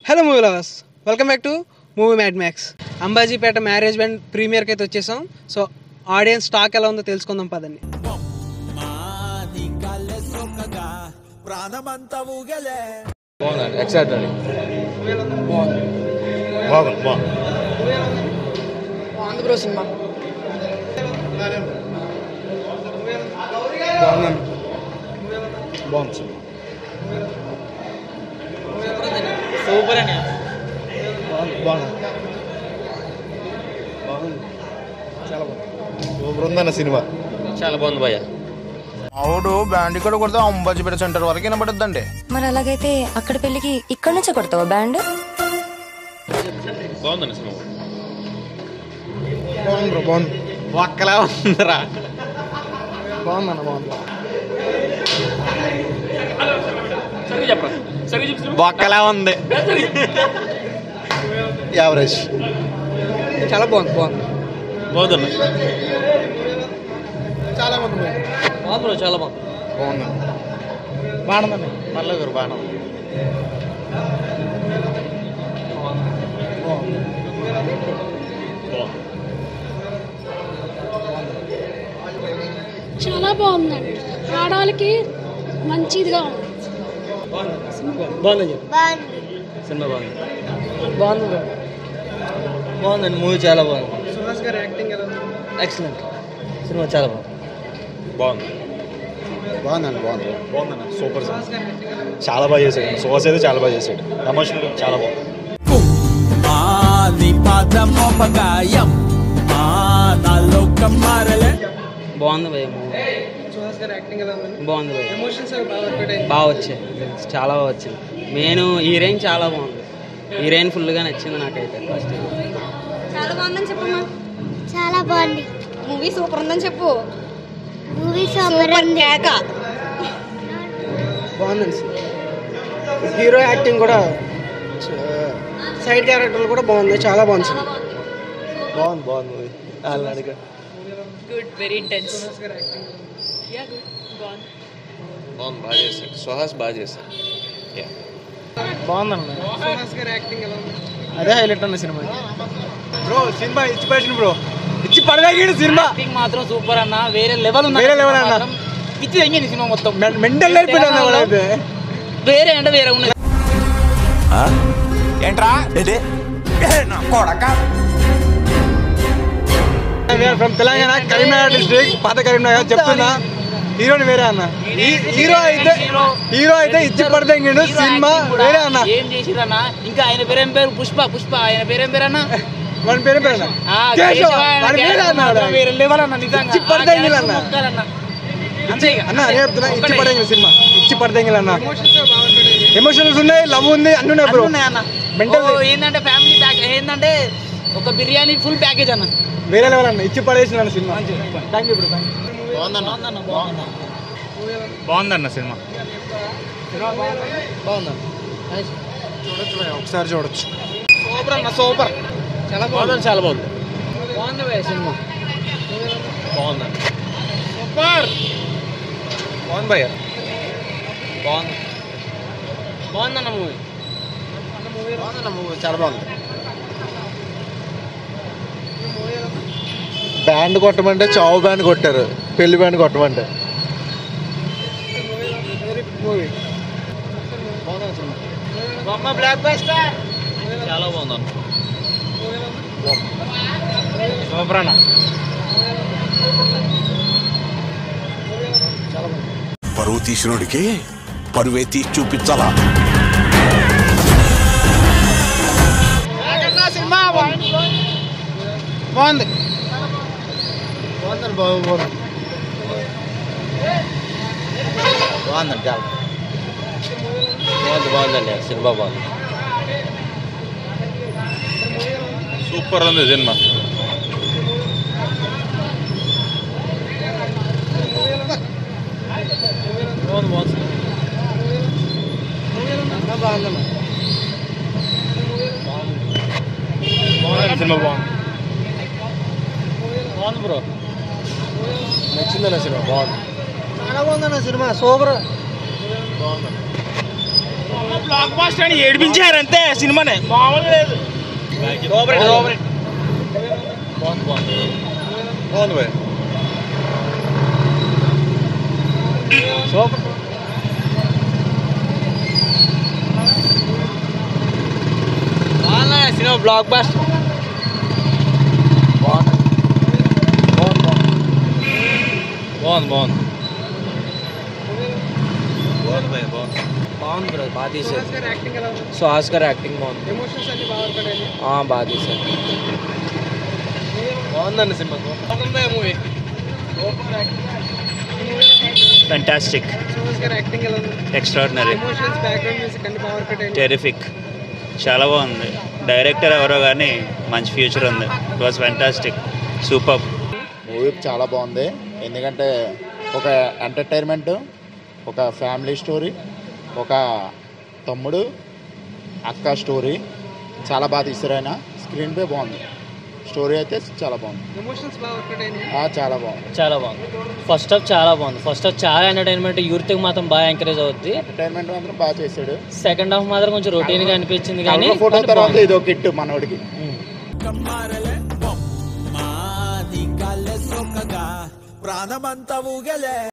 Hello movie lovers, welcome back to movie mad max. Ambajipeta marriage band ప్రీమియర్కి అయితే వచ్చేసాం. So audience stock ఎలా ఉందో తెలుసుకుందాం పదండి. సూపర్ అని సూపర్ ఉందన్న సినిమా. చాలా బాగుంది భయ్య. అవుడు బ్యాండ్ ఇక్కడ కొడితే అంబాజీపేట సెంటర్ వరకు వినబడుద్దండి. మరి అలాగైతే అక్కడ పెళ్లికి ఇక్కడ నుంచే కొడతావా బ్యాండ్? బాగుందండి సినిమా. బాగుంది బ్రో, బాగుంది. ఒక్కలా ఉందిరా. బాగుందన్న, బాగుంది. ఒక్కలా ఉంది. యావరేజ్. చాలా బాగుంది. బాగుంది బాగుందన్న. చాలా బాగుంది. బాగుంది బ్రో, చాలా బాగుంది. బాగుందండి. బాగుందండి. పర్లేదు బాగుంది. చాలా బాగుందండి. ఆడవాళ్ళకి మంచిదిగా ఉంది. బాగుందని సినిమా బాగుంది. బాగుందండి మూవీ, చాలా బాగుంది. సుహాస్ గారి యాక్టింగ్ ఎలా ఉంది? ఎక్సలెంట్. సినిమా చాలా బాగుంది. బాగుంది. బాగుందండి, బాగుంది. బాగుందన్న, సూపర్ సార్. చాలా బాగా చేశాడు. సుహాస్ అయితే చాలా బాగా చేశాడు. ఎమోషనల్ చాలా బాగుంది. బాగుంది భయ్య మూవీ. సుహాస్ గారి యాక్టింగ్ ఎలా ఉంది? బాగుంది భయ్య. ఎమోషన్స్ అవి బాగా వర్కౌట్ అయ్యాయి. బాగా వచ్చాయి, చాలా బాగా వచ్చింది. మెయిన్ హీరోయిన్ చాలా బాగుంది. హీరోయిన్ ఫుల్గా నచ్చింది నాకైతే. ఫస్ట్ చాలా బాగుందని చెప్పమ్మా. చాలా బాగుంది. మూవీ సూపర్ ఉందని చెప్పు. మూవీ సూపర్ ఉంది. బాగుందండి. హీరో యాక్టింగ్ కూడా, సైడ్ క్యారెక్టర్లు కూడా బాగుంది. చాలా బాగుంది. బాగుంది, బాగుంది మూవీ. అడిగా గుడ్, వెరీ ఇంటెన్స్. బాగుంది, బాగా చేశాడు. సుహాస్ బాగా చేశాడు. బాగుందన్న. సుహాస్ గారి యాక్టింగ్ ఎలా ఉంది? అదే హైలైట్ అన్న సినిమా. బ్రో సినిమా ఇచ్చి పడిన బ్రో, ఇచ్చి పడవేగిన సినిమా. యాక్టింగ్ మాత్రం సూపర్ అన్న, వేరే లెవెల్ ఉంది. వేరే లెవెల్ అన్న. పిచ్చి ఎంగింది సినిమా మొత్తం. మెంటల్ అయిపోయినా వేరే అంటే వేరే ఉన్నది. ఏంట్రా ఫ్రమ్ తెలంగాణ, కరీంనగర్ డిస్ట్రిక్ట్, పాత కరీంనగర్. చెప్తున్నా, హీరోని వేరే అన్న. హీరో అయితే ఇచ్చి పడతాడు. సినిమా వేరే అన్న. ఏం చేసిరన్న? ఇంకా ఆయన పేరేం పేరు? పుష్ప. ఆయన పేరేం పేరు అన్న? వాడి పేరు పేరు అన్న. వేరే లెవెల్ అన్న. నిజంగా ఇచ్చి పడతాడు అన్న. అంతే ఇక. అన్న నేను చెప్తున్నా, ఇచ్చి పడతాడు సినిమా. ఇచ్చి పడతాడు అన్న. ఎమోషన్స్ అవి బాగా వర్కౌట్ అయ్యాయి. ఎమోషనల్స్ ఉన్నాయి, లవ్ ఉంది, అన్ని ఉన్నాయి బ్రో. అన్న మెంటల్ ఏంటంటే ఫ్యామిలీ ప్యాకేజ్, ఏంటంటే ఒక బిర్యానీ ఫుల్ ప్యాకేజ్ అన్న. వేరే లెవెల్ అన్న. ఇచ్చి పడేసిన సినిమా. Thank you bro. బాగుందన్న సినిమా. చూడొచ్చు, ఒకసారి చూడొచ్చు. సూపర్ అన్న, సూపర్. చాలా బాగుంది. చాలా బాగుంది. బాగుంది భయ్య సినిమా. బాగుందండి. సూపర్. బాగుంది భయ్య. బాగుంది. బాగుందన్న మూవీ. బాగుందన్న మూవీ, చాలా బాగుంది. బ్యాండ్ కొట్టమంటే చావు బ్యాండ్ కొట్టారు, పెళ్లి బ్యాండ్ కొట్టమంటే. బొమ్మ బ్లాక్ బస్టర్. చాలా బాగుందన్న. సూపర్ అన్న. పరువు తీసినోడికి పరువే తీసి చూపించాలా. సినిమా బాగుంది. బాగుంది, బాగుందండి. బాగుంది, బాగుందండి. చాలా బాగుందండి సినిమా బాగుంది. సూపర్ ఉంది సినిమా. సినిమా బాగుంది. బాగుంది బ్రో. నచ్చిందన్న సినిమా. బాగుంది, చాలా బాగుందన్న సినిమా. సూపర్. బాగుంది. బ్లాక్ బాస్టర్ అని ఏడిపించారు అంతే సినిమానే మామూలుగా లేదు. బాగుంది భయ్. సినిమా బ్లాక్ బాస్టర్ బాగుంది బాగుంది బ్రో, బాగా తీసారు. సుహాస్ గారి యాక్టింగ్ ఎలా ఉంది? సుహాస్ గారి యాక్టింగ్ బాగుంది. ఎమోషన్స్ అన్ని బాగా వర్కౌట్ అయ్యాయి. బాగా తీసారు. బాగుందండి సినిమా. మూవీ ఫ్యాంటాస్టిక్, సుహాస్ గారి యాక్టింగ్ ఎలా ఉంది? ఎక్స్ట్రాడినరీ, ఎమోషన్స్, బ్యాక్గ్రౌండ్ మ్యూజిక్ అన్ని బాగా వర్కౌట్ అయ్యాయి. టెరిఫిక్, చాలా బాగుంది. డైరెక్టర్ ఎవరో కానీ మంచి ఫ్యూచర్ ఉంది. It was fantastic, super. Movie చాలా బాగుంది. ఎందుకంటే ఒక ఎంటర్టైన్మెంట్, ఒక ఫ్యామిలీ స్టోరీ, ఒక తమ్ముడు అక్క స్టోరీ చాలా బాగా తీశారు. ఆయన స్క్రీన్ ప్లే బాగుంది, స్టోరీ అయితే చాలా బాగుంది. ఎమోషన్స్ బాగా వర్కౌట్ అయినాయి. చాలా బాగుంది. చాలా బాగుంది. ఫస్ట్ హాఫ్ చాలా బాగుంది. ఫస్ట్ హాఫ్ చాలా ఎంటర్టైన్మెంట్, యూత్కి మాత్రం బాగా ఎంకరేజ్ అవుద్ది. ఎంటర్టైన్మెంట్ మాత్రం బాగా చేశాడు. సెకండ్ హాఫ్ మాత్రం కొంచెం రొటీన్గా అనిపించింది కానీ ఫోటో తర్వాత ఇది ఒక కిట్ మనోడికి. ప్రాణమంతా ఊగలే